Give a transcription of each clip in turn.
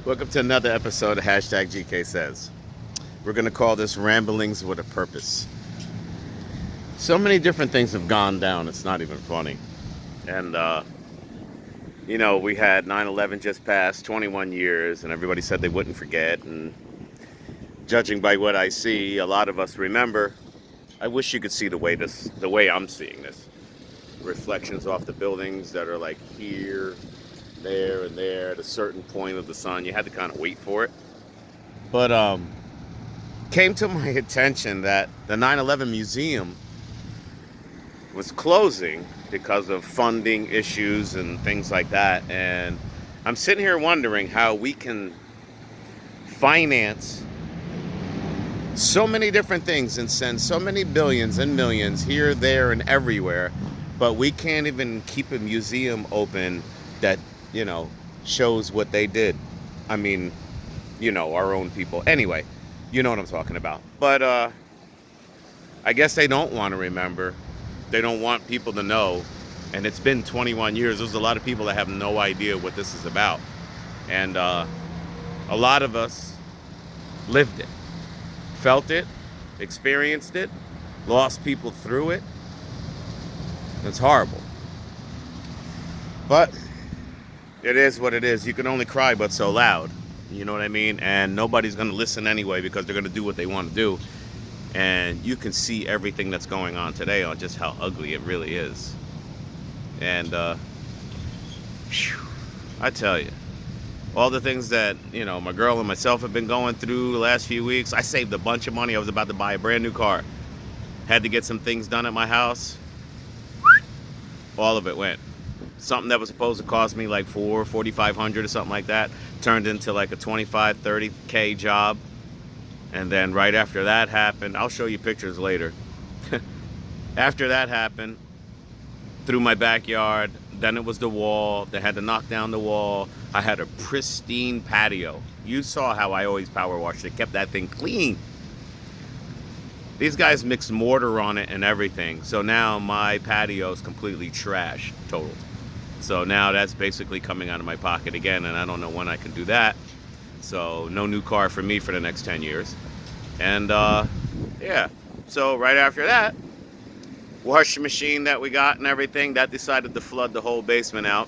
Welcome to another episode of Hashtag GK Says. We're going to call this Ramblings with a Purpose. So many different things have gone down, it's not even funny. And, we had 9/11 just passed, 21 years, and everybody said they wouldn't forget. And judging by what I see, a lot of us remember. I wish you could see the way I'm seeing this. Reflections off the buildings that are like here, there, and there at a certain point of the sun. You had to kind of wait for it. But came to my attention that the 9/11 museum was closing because of funding issues and things like that. And I'm sitting here wondering how we can finance so many different things and send so many billions and millions here, there, and everywhere, but we can't even keep a museum open that, shows what they did. I mean, our own people. Anyway, you know what I'm talking about. But I guess they don't want to remember. They don't want people to know. And it's been 21 years. There's a lot of people that have no idea what this is about. And a lot of us lived it, felt it, experienced it, lost people through it. It's horrible. But it is what it is. You can only cry but so loud. You know what I mean? And nobody's going to listen anyway because they're going to do what they want to do. And you can see everything that's going on today on just how ugly it really is. And I tell you, all the things that, my girl and myself have been going through the last few weeks. I saved a bunch of money. I was about to buy a brand new car. Had to get some things done at my house. All of it went. Something that was supposed to cost me like $4,500 or something like that turned into like a 25, 30K job. And then right after that happened, I'll show you pictures later. After that happened, through my backyard, then it was the wall. They had to knock down the wall. I had a pristine patio. You saw how I always power washed it, kept that thing clean. These guys mixed mortar on it and everything. So now my patio is completely trashed, totaled. So now that's basically coming out of my pocket again, and I don't know when I can do that. So no new car for me for the next 10 years. And so right after that, washing machine that we got and everything, that decided to flood the whole basement out.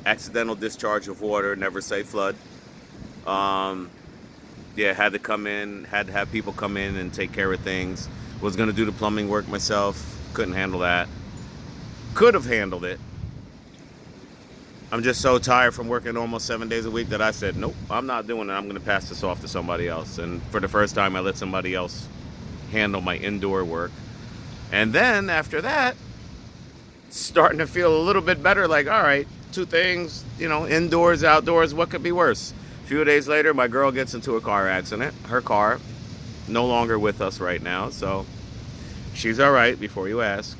Accidental discharge of water, never say flood. Had to come in, had to have people come in and take care of things. Was going to do the plumbing work myself, couldn't handle that. Could have handled it. I'm just so tired from working almost 7 days a week that I said, nope, I'm not doing it. I'm going to pass this off to somebody else. And for the first time, I let somebody else handle my indoor work. And then after that, starting to feel a little bit better. Like, all right, two things, indoors, outdoors, what could be worse? A few days later, my girl gets into a car accident. Her car, no longer with us right now. So she's all right, before you ask.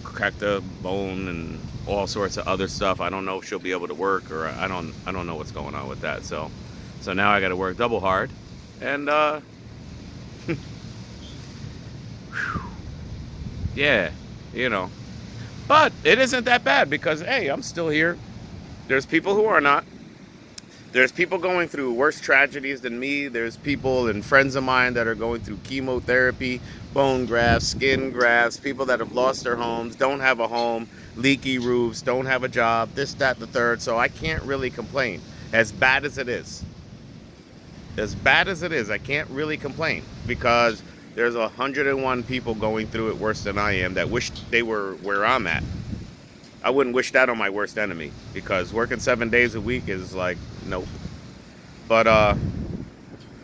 Cracked a bone and all sorts of other stuff. I don't know if she'll be able to work, or I don't know what's going on with that. So now I got to work double hard. And yeah, but it isn't that bad because, hey, I'm still here. There's people who are not. There's people going through worse tragedies than me. There's people and friends of mine that are going through chemotherapy, bone grafts, skin grafts, people that have lost their homes, don't have a home, leaky roofs, don't have a job, this, that, the third. So I can't really complain. As bad as it is, I can't really complain because there's 101 people going through it worse than I am that wish they were where I'm at. I wouldn't wish that on my worst enemy because working 7 days a week is like, nope. But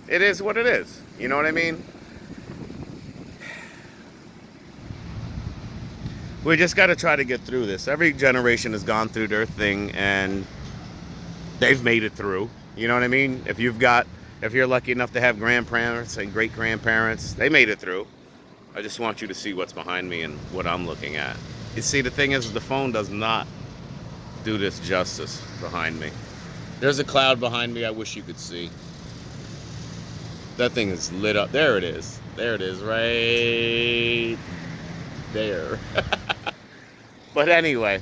it is what it is. You know what I mean? We just got to try to get through this. Every generation has gone through their thing and they've made it through. You know what I mean? If you're lucky enough to have grandparents and great grandparents, they made it through. I just want you to see what's behind me and what I'm looking at. You see, the thing is, the phone does not do this justice behind me. There's a cloud behind me I wish you could see. That thing is lit up. There it is. There it is, right there. But anyway,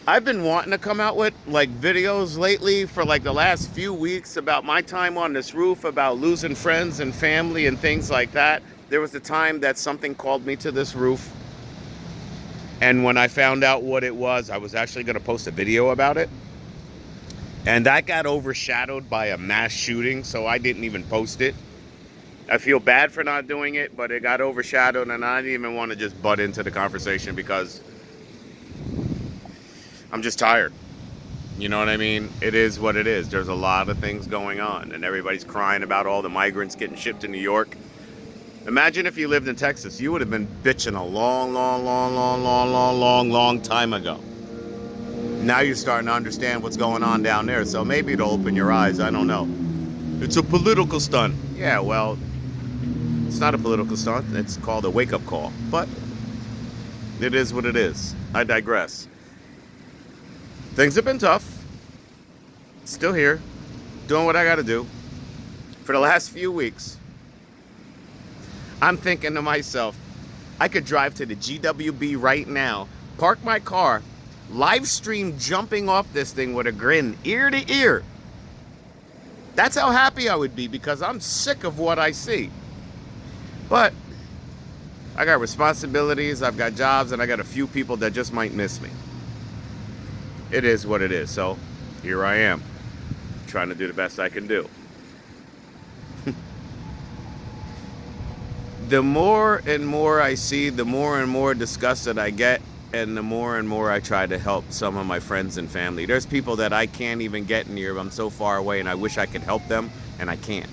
I've been wanting to come out with like videos lately for like the last few weeks about my time on this roof, about losing friends and family and things like that. There was a time that something called me to this roof, and when I found out what it was, I was actually going to post a video about it. And that got overshadowed by a mass shooting, so I didn't even post it. I feel bad for not doing it, but it got overshadowed, and I didn't even want to just butt into the conversation because I'm just tired. You know what I mean? It is what it is. There's a lot of things going on, and everybody's crying about all the migrants getting shipped to New York. Imagine if you lived in Texas. You would have been bitching a long time ago. Now you're starting to understand what's going on down there, so maybe it'll open your eyes. I don't know. It's a political stunt. Yeah, well, it's not a political stunt. It's called a wake-up call. But it is what it is. I digress. Things have been tough. Still here, doing what I got to do. For the last few weeks, I'm thinking to myself, I could drive to the GWB right now, park my car, live stream jumping off this thing with a grin ear to ear. That's how happy I would be, because I'm sick of what I see. But I got responsibilities, I've got jobs, and I got a few people that just might miss me. It is what it is. So here I am, trying to do the best I can do. The more and more I see, the more and more disgusted I get, and the more and more I try to help some of my friends and family. There's people that I can't even get near. I'm so far away, and I wish I could help them, and I can't.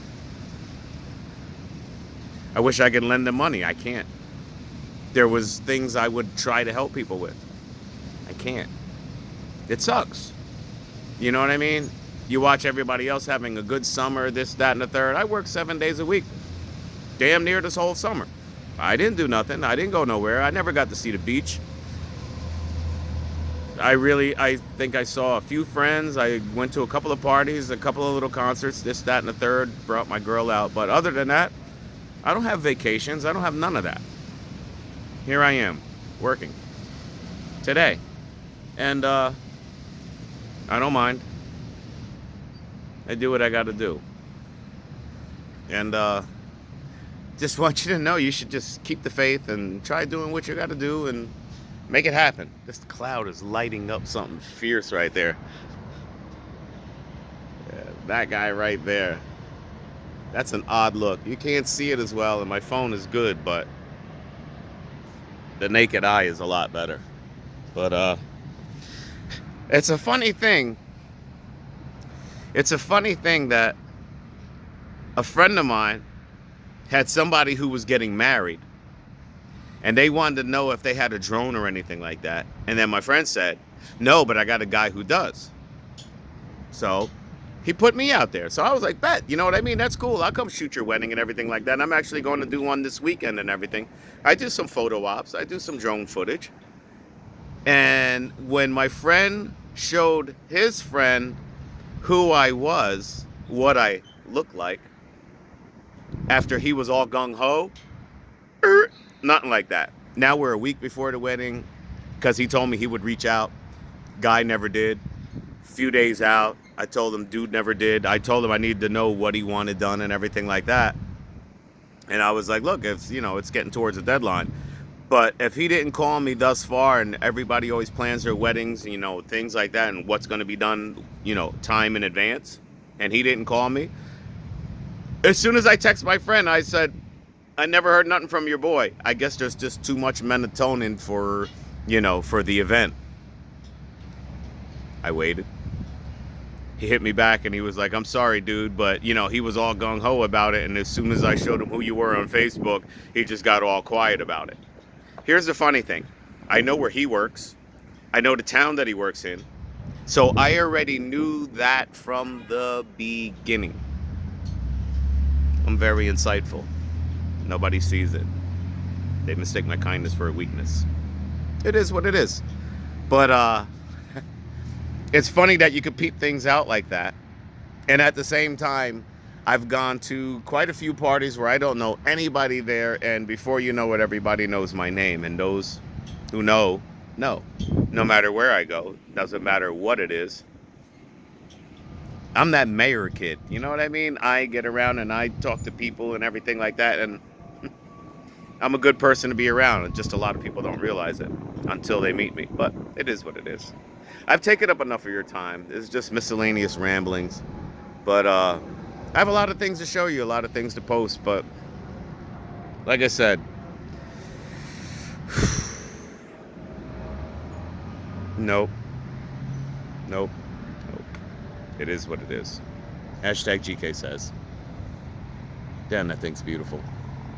I wish I could lend them money. I can't. There was things I would try to help people with. I can't. It sucks. You know what I mean? You watch everybody else having a good summer, this, that, and the third. I work 7 days a week. Damn near this whole summer. I didn't do nothing. I didn't go nowhere. I never got to see the beach. I think I saw a few friends. I went to a couple of parties, a couple of little concerts, this, that, and the third. Brought my girl out. But other than that, I don't have vacations. I don't have none of that. Here I am, working. Today. And, I don't mind. I do what I got to do. And, just want you to know you should just keep the faith and try doing what you got to do and make it happen. This cloud is lighting up something fierce right there. Yeah, that guy right there. That's an odd look. You can't see it as well, and my phone is good, but the naked eye is a lot better. But it's a funny thing. It's a funny thing that a friend of mine had somebody who was getting married, and they wanted to know if they had a drone or anything like that. And then my friend said, no, but I got a guy who does. So he put me out there. So I was like, bet, you know what I mean? That's cool. I'll come shoot your wedding and everything like that. And I'm actually going to do one this weekend and everything. I do some photo ops. I do some drone footage. And when my friend showed his friend who I was, what I looked like, after he was all gung-ho, nothing like that. Now we're a week before the wedding, because he told me he would reach out. Guy never did. Few days out, I told him dude never did. I told him I needed to know what he wanted done and everything like that. And I was like, look, if it's getting towards the deadline. But if he didn't call me thus far, and everybody always plans their weddings, things like that, and what's going to be done, time in advance, and he didn't call me, as soon as I text my friend, I said, I never heard nothing from your boy. I guess there's just too much melatonin for the event. I waited. He hit me back and he was like, I'm sorry, dude, but, he was all gung-ho about it. And as soon as I showed him who you were on Facebook, he just got all quiet about it. Here's the funny thing. I know where he works. I know the town that he works in. So I already knew that from the beginning. I'm very insightful. Nobody sees it. They mistake my kindness for a weakness. It is what it is. But it's funny that you could peep things out like that. And at the same time, I've gone to quite a few parties where I don't know anybody there, and before you know it, everybody knows my name. And those who know No. No matter where I go, doesn't matter what it is. I'm that mayor kid. You know what I mean? I get around and I talk to people and everything like that. And I'm a good person to be around. And just a lot of people don't realize it until they meet me. But it is what it is. I've taken up enough of your time. It's just miscellaneous ramblings. But I have a lot of things to show you, a lot of things to post. But like I said, nope, nope, nope. It is what it is. Hashtag GK says. Damn, that thing's beautiful.